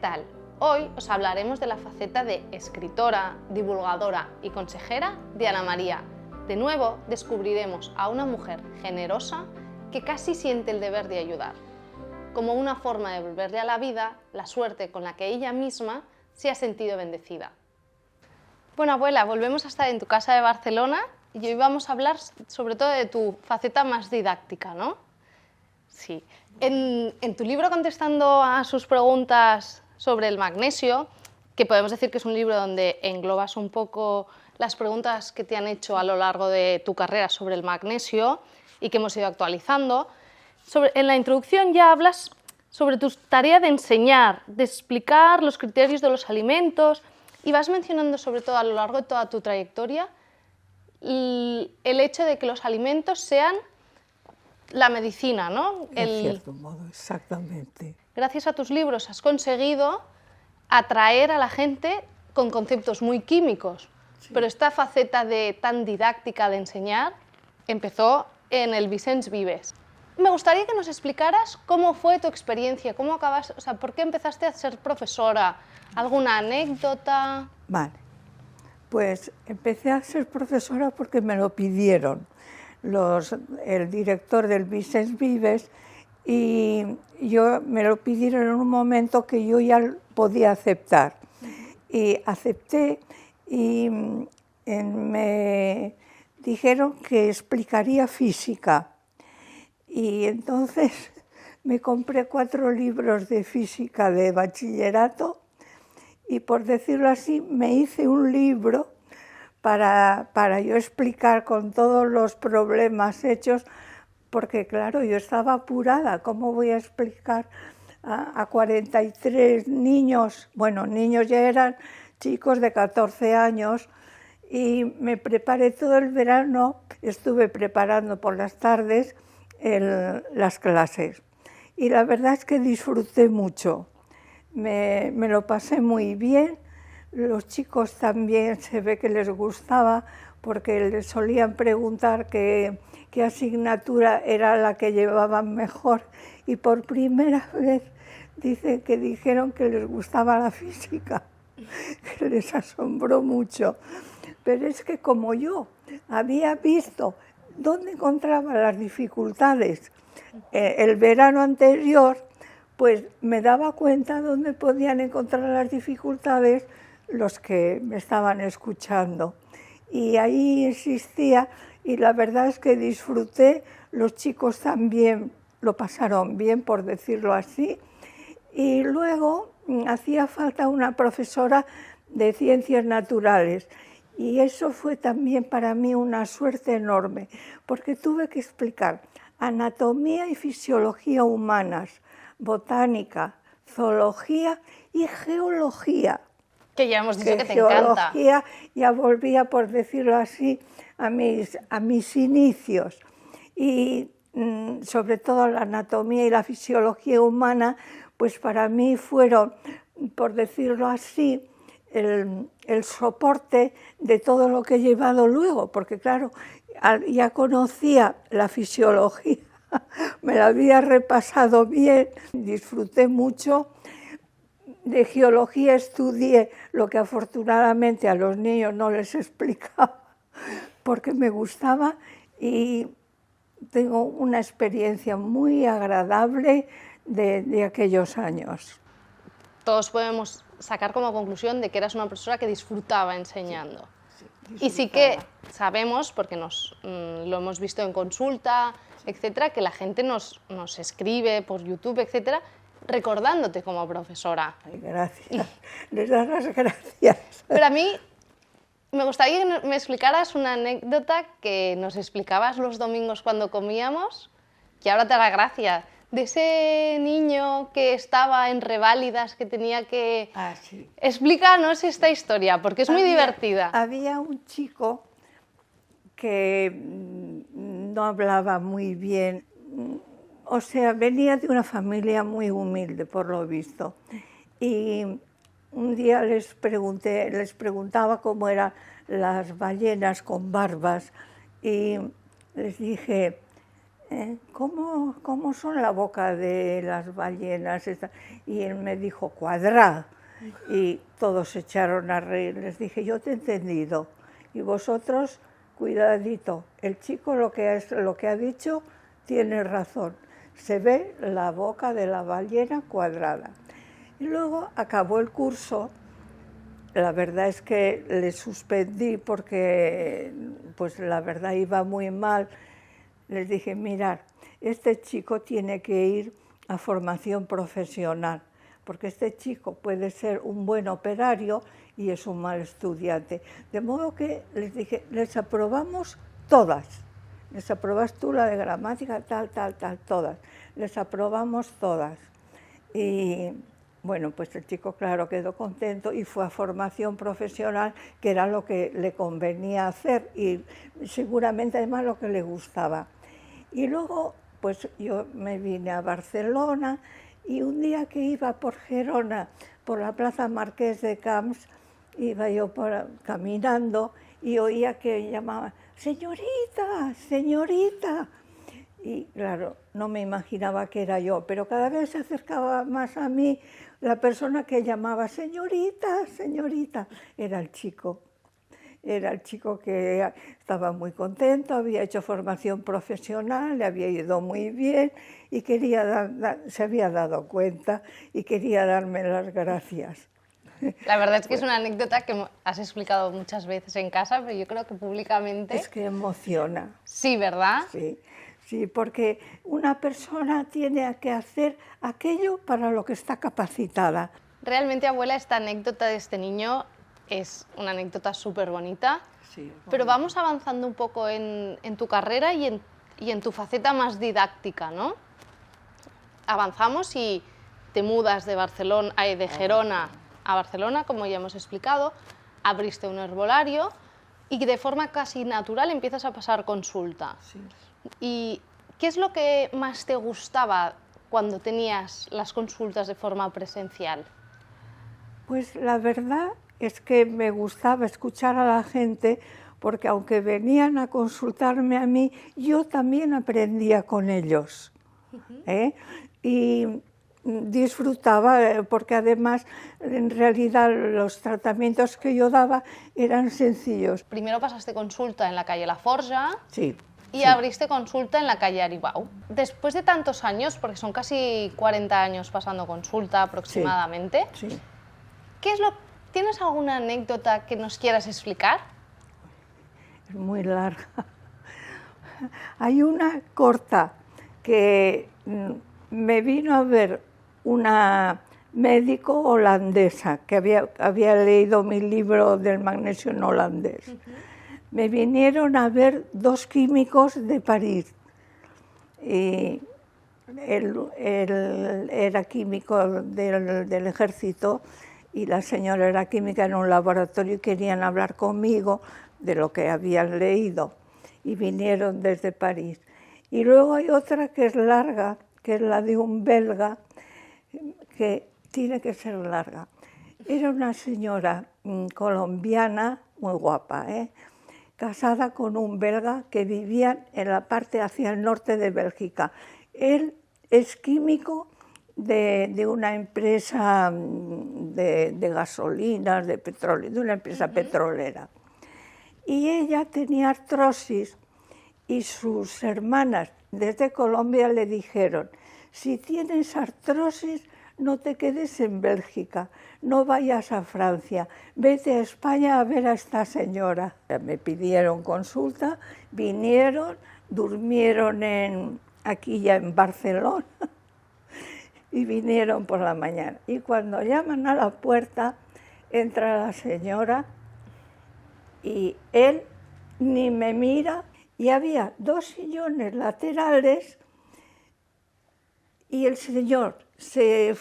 tal? Hoy os hablaremos de la faceta de escritora, divulgadora y consejera de Ana María. De nuevo descubriremos a una mujer generosa que casi siente el deber de ayudar, como una forma de devolverle a la vida la suerte con la que ella misma se ha sentido bendecida. Bueno, abuela, volvemos a estar en tu casa de Barcelona y hoy vamos a hablar sobre todo de tu faceta más didáctica, ¿no? Sí. En tu libro Contestando a sus preguntas sobre el magnesio, que podemos decir que es un libro donde englobas un poco las preguntas que te han hecho a lo largo de tu carrera sobre el magnesio y que hemos ido actualizando, en la introducción ya hablas sobre tu tarea de enseñar, de explicar los criterios de los alimentos y vas mencionando sobre todo a lo largo de toda tu trayectoria el hecho de que los alimentos sean la medicina, ¿no? En cierto modo, exactamente. Gracias a tus libros has conseguido atraer a la gente con conceptos muy químicos, sí. Pero esta faceta tan didáctica de enseñar empezó en el Vicens Vives. Me gustaría que nos explicaras cómo fue tu experiencia, cómo acabaste, o sea, por qué empezaste a ser profesora, alguna anécdota. Vale, pues empecé a ser profesora porque me lo pidieron el director del Vicens Vives y me lo pidieron en un momento que yo ya podía aceptar. Y acepté y me dijeron que explicaría física. Y entonces me compré 4 libros de física de bachillerato y, por decirlo así, me hice un libro para yo explicar con todos los problemas hechos, porque claro, yo estaba apurada, ¿cómo voy a explicar a 43 niños? Bueno, niños ya eran chicos de 14 años, y me preparé todo el verano, estuve preparando por las tardes las clases, y la verdad es que disfruté mucho, me lo pasé muy bien. Los chicos también se ve que les gustaba porque les solían preguntar qué asignatura era la que llevaban mejor y por primera vez dijeron que les gustaba la física, que les asombró mucho. Pero es que como yo había visto dónde encontraba las dificultades el verano anterior, pues me daba cuenta dónde podían encontrar las dificultades los que me estaban escuchando. Y ahí insistía y la verdad es que disfruté, los chicos también lo pasaron bien, por decirlo así. Y luego hacía falta una profesora de ciencias naturales y eso fue también para mí una suerte enorme, porque tuve que explicar anatomía y fisiología humanas, botánica, zoología y geología. Que ya hemos dicho que te encanta. Geología ya volvía, por decirlo así, a mis inicios. Y sobre todo la anatomía y la fisiología humana, pues para mí fueron, por decirlo así, el soporte de todo lo que he llevado luego, porque claro, ya conocía la fisiología, me la había repasado bien, disfruté mucho. De geología estudié lo que afortunadamente a los niños no les explicaba porque me gustaba y tengo una experiencia muy agradable de aquellos años. Todos podemos sacar como conclusión de que eras una profesora que disfrutaba enseñando. Sí, y sí que sabemos, porque lo hemos visto en consulta, etcétera, que la gente nos escribe por YouTube, etcétera, recordándote como profesora. Ay, gracias, les das las gracias. Pero a mí me gustaría que me explicaras una anécdota que nos explicabas los domingos cuando comíamos, que ahora te hará gracia, de ese niño que estaba en reválidas, que tenía que... Ah, sí. Explícanos esta historia, porque es muy divertida. Había un chico que no hablaba muy bien. O sea, venía de una familia muy humilde, por lo visto. Y un día les preguntaba cómo eran las ballenas con barbas. Y les dije, ¿Cómo son la boca de las ballenas? Y él me dijo, cuadrada. Y todos se echaron a reír. Les dije, yo te he entendido. Y vosotros, cuidadito. El chico lo que ha dicho tiene razón. Se ve la boca de la ballena cuadrada. Y luego acabó el curso. La verdad es que le suspendí porque, pues la verdad iba muy mal. Les dije, mirad, este chico tiene que ir a formación profesional, porque este chico puede ser un buen operario y es un mal estudiante. De modo que les dije, les aprobamos todas. Les aprobas tú la de gramática, tal, todas. Les aprobamos todas. Y bueno, pues el chico, claro, quedó contento y fue a formación profesional, que era lo que le convenía hacer y seguramente además lo que le gustaba. Y luego, pues yo me vine a Barcelona y un día que iba por Gerona, por la Plaza Marqués de Camps, iba yo caminando y oía que llamaban, señorita, señorita. Y claro, no me imaginaba que era yo, pero cada vez se acercaba más a mí la persona que llamaba señorita, señorita. Era el chico que estaba muy contento, había hecho formación profesional, le había ido muy bien y se había dado cuenta y quería darme las gracias. La verdad es que es una anécdota que has explicado muchas veces en casa, pero yo creo que públicamente... Es que emociona. Sí, ¿verdad? Sí, porque una persona tiene que hacer aquello para lo que está capacitada. Realmente, abuela, esta anécdota de este niño es una anécdota súper bonita, sí, pero vamos avanzando un poco en tu carrera y en tu faceta más didáctica, ¿no? Avanzamos y te mudas de Gerona a Barcelona, como ya hemos explicado, abriste un herbolario y de forma casi natural empiezas a pasar consulta. Sí. ¿Y qué es lo que más te gustaba cuando tenías las consultas de forma presencial? Pues la verdad es que me gustaba escuchar a la gente, porque aunque venían a consultarme a mí, yo también aprendía con ellos. Y disfrutaba, porque además, en realidad, los tratamientos que yo daba eran sencillos. Primero pasaste consulta en la calle La Forja. Sí. Y abriste consulta en la calle Aribau. Después de tantos años, porque son casi 40 años pasando consulta aproximadamente, sí. ¿Tienes alguna anécdota que nos quieras explicar? Es muy larga. Hay una corta que me vino a ver una médico holandesa que había leído mi libro del magnesio en holandés. Me vinieron a ver dos químicos de París. Y él era químico del ejército y la señora era química en un laboratorio y querían hablar conmigo de lo que habían leído. Y vinieron desde París. Y luego hay otra que es larga, que es la de un belga, que tiene que ser larga. Era una señora colombiana, muy guapa, casada con un belga que vivían en la parte hacia el norte de Bélgica. Él es químico de una empresa de gasolinas, de petróleo, de una empresa petrolera. Y ella tenía artrosis y sus hermanas desde Colombia le dijeron, si tienes artrosis, no te quedes en Bélgica, no vayas a Francia, vete a España a ver a esta señora. Me pidieron consulta, vinieron, durmieron aquí ya en Barcelona y vinieron por la mañana. Y cuando llaman a la puerta, entra la señora y él ni me mira y había dos sillones laterales y el señor se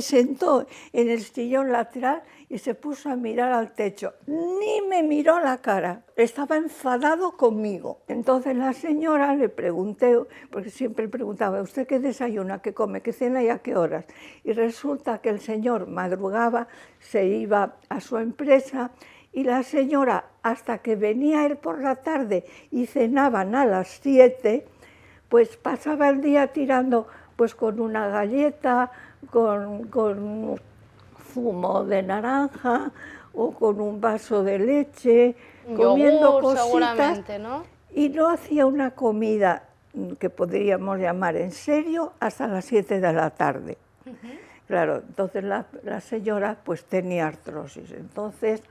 sentó en el sillón lateral y se puso a mirar al techo. Ni me miró la cara, estaba enfadado conmigo. Entonces la señora le pregunté, porque siempre preguntaba, ¿usted qué desayuna, qué come, qué cena y a qué horas? Y resulta que el señor madrugaba, se iba a su empresa y la señora, hasta que venía él por la tarde y cenaban a las 7, pues pasaba el día tirando pues con una galleta, con zumo de naranja o con un vaso de leche, comiendo cositas, seguramente, ¿no? Y no hacía una comida que podríamos llamar en serio hasta las 7 de la tarde. Claro, entonces la señora pues tenía artrosis. Entonces,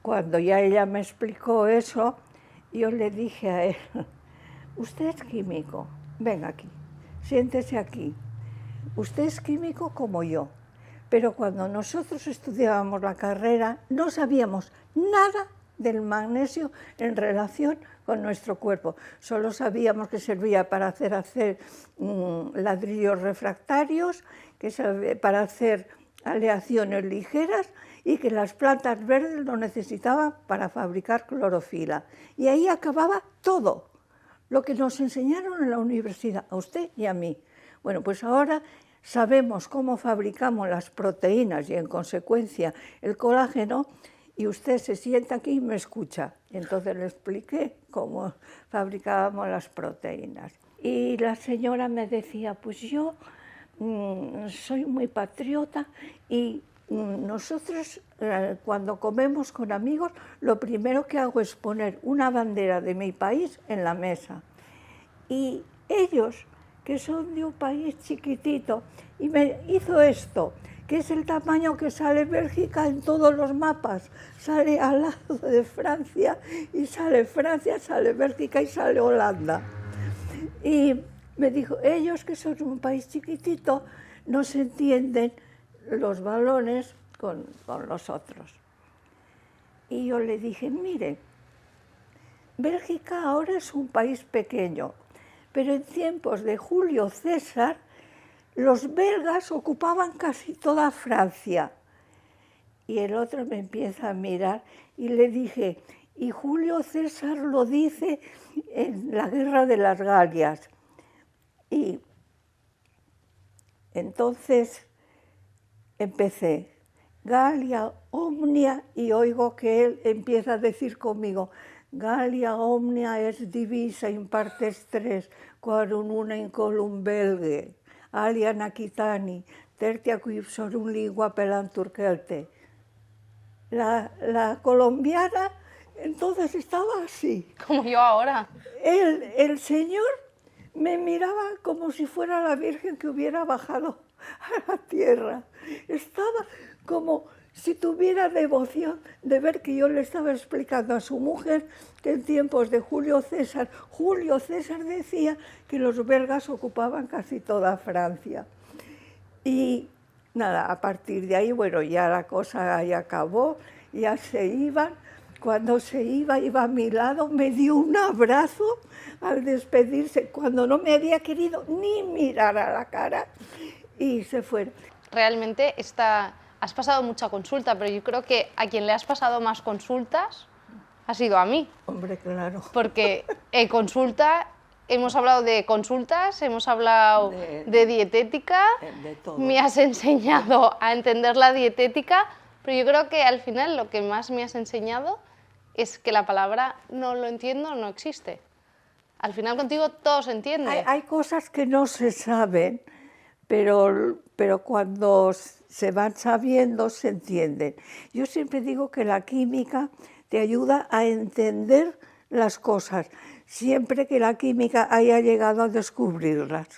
cuando ya ella me explicó eso, yo le dije a él, usted es químico, venga aquí, siéntese aquí. Usted es químico como yo, pero cuando nosotros estudiábamos la carrera no sabíamos nada del magnesio en relación con nuestro cuerpo. Solo sabíamos que servía para hacer ladrillos refractarios, para hacer aleaciones ligeras y que las plantas verdes lo necesitaban para fabricar clorofila. Y ahí acababa todo lo que nos enseñaron en la universidad, a usted y a mí. Bueno, pues ahora sabemos cómo fabricamos las proteínas y en consecuencia el colágeno, y usted se sienta aquí y me escucha. Entonces le expliqué cómo fabricábamos las proteínas. Y la señora me decía, pues yo soy muy patriota y nosotros cuando comemos con amigos lo primero que hago es poner una bandera de mi país en la mesa. Y ellos, que son de un país chiquitito, y me hizo esto, que es el tamaño que sale Bélgica en todos los mapas. Sale al lado de Francia, y sale Francia, sale Bélgica y sale Holanda. Y me dijo, ellos que son un país chiquitito, no se entienden los balones con los otros. Y yo le dije, mire, Bélgica ahora es un país pequeño, pero en tiempos de Julio César, los belgas ocupaban casi toda Francia. Y el otro me empieza a mirar y le dije, y Julio César lo dice en la Guerra de las Galias. Y entonces empecé, Galia omnia, y oigo que él empieza a decir conmigo, Galia omnia es divisa in partes tres, quarum una incolum belge, alian aquitani, tertia quipsorum lingua pelantur celte. La colombiana entonces estaba así. Como yo ahora. El señor me miraba como si fuera la Virgen que hubiera bajado a la tierra. Estaba como si tuviera devoción de ver que yo le estaba explicando a su mujer que en tiempos de Julio César decía que los belgas ocupaban casi toda Francia. Y nada, a partir de ahí, bueno, ya la cosa ya acabó, ya se iban. Cuando se iba a mi lado, me dio un abrazo al despedirse, cuando no me había querido ni mirar a la cara, y se fueron. Realmente has pasado mucha consulta, pero yo creo que a quien le has pasado más consultas ha sido a mí. Hombre, claro. Porque hemos hablado de consultas, hemos hablado de dietética, de todo. Me has enseñado a entender la dietética, pero yo creo que al final lo que más me has enseñado es que la palabra no lo entiendo no existe. Al final contigo todo se entiende. Hay cosas que no se saben, pero cuando se van sabiendo se entienden. Yo siempre digo que la química te ayuda a entender las cosas, siempre que la química haya llegado a descubrirlas.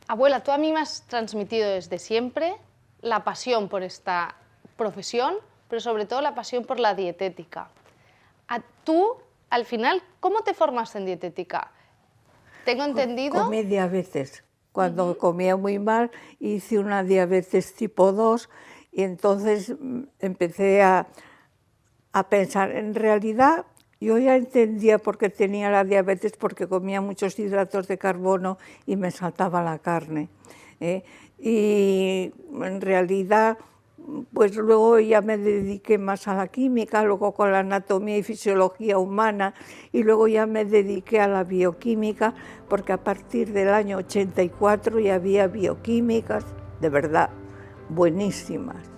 Abuela, tú a mí me has transmitido desde siempre la pasión por esta profesión, pero sobre todo la pasión por la dietética. Tú, al final, ¿cómo te formaste en dietética? Tengo entendido... Comí diabetes. Cuando comía muy mal, hice una diabetes tipo 2 y entonces empecé a pensar, en realidad yo ya entendía por qué tenía la diabetes, porque comía muchos hidratos de carbono y me saltaba la carne. Y en realidad, pues luego ya me dediqué más a la química, luego con la anatomía y fisiología humana, y luego ya me dediqué a la bioquímica, porque a partir del año 84 ya había bioquímicas, de verdad, buenísimas.